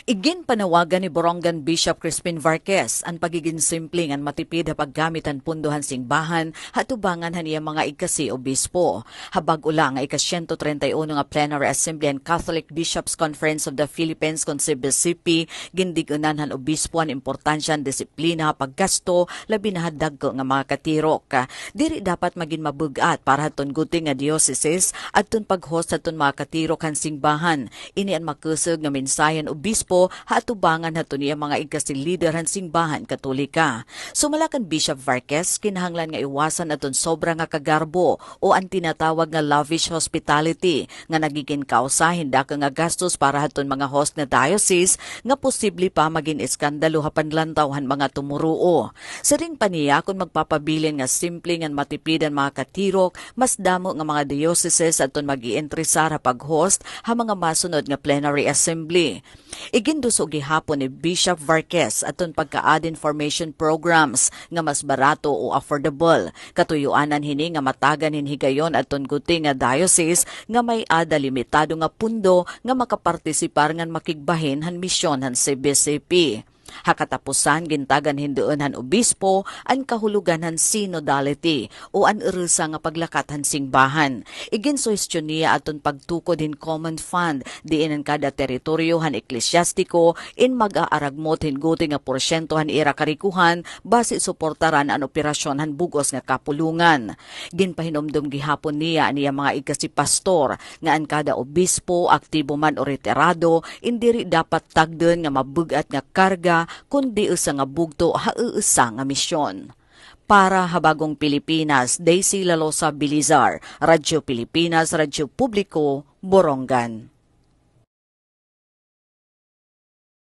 Igin panawagan ni Borongan Bishop Crispin Varquez ang pagiging simple ngan matipid ha paggamitan pundohan singbahan hatubangan haniya mga ikasi obispo. Habag ula nga ika-131 nga Plenary Assembly and Catholic Bishops Conference of the Philippines kon CBCP gindigunan han obispo ang importansya ang disiplina paggasto labi na dagko nga mga katirok. Diri dapat maging mabugat para haton guting nga diocese at tun pag-host haton mga katirok han singbahan. Ini ang makusog nga mensahe obispo hatubangan hato niya mga igkasi lider han singbahan katolika. Sumalakan Bishop Varquez kinahanglan nga iwasan aton sobra nga kagarbo o ang tinatawag nga lavish hospitality nga nagiging kausahin daka nga gastos para haton mga host na diocese nga posible pa maging iskandalo hapanlantaw han mga tumuruo. Siring pa niya kung magpapabilin nga simple nga matipidan mga katirok mas damo nga mga dioceses aton mag-ientresar ha pag-host ha mga masunod nga plenary assembly. Iginduso gihapon ni Bishop Varquez aton pagka-add information programs nga mas barato o affordable. Katuyuanan hini nga matagan hinhigayon aton guting nga diocese nga may ada limitado nga pundo nga makapartisipar ngan makigbahin han misyon han CBCP. Hakatapusan gintagan hindoon han obispo ang kahulugan han synodality o an urusa nga paglakat han singbahan. Iginsuhestyon niya aton pagtukod hin common fund diin ang kada teritoryo han eklesyastiko in mag-aaragmot hin guti nga porsyento han ira karikuhan base suportaran ang operasyon han bugos nga kapulungan. Ginpahinomdom gihapon niya mga ikasi pastor nga ang kada obispo aktibo man o retirado indiri dapat tagden nga mabugat nga karga kundi usa nga bugto hauusa nga misyon. Para Habagong Pilipinas, Daisy Lalosa Bilizar, Radyo Pilipinas, Radyo Publiko, Borongan.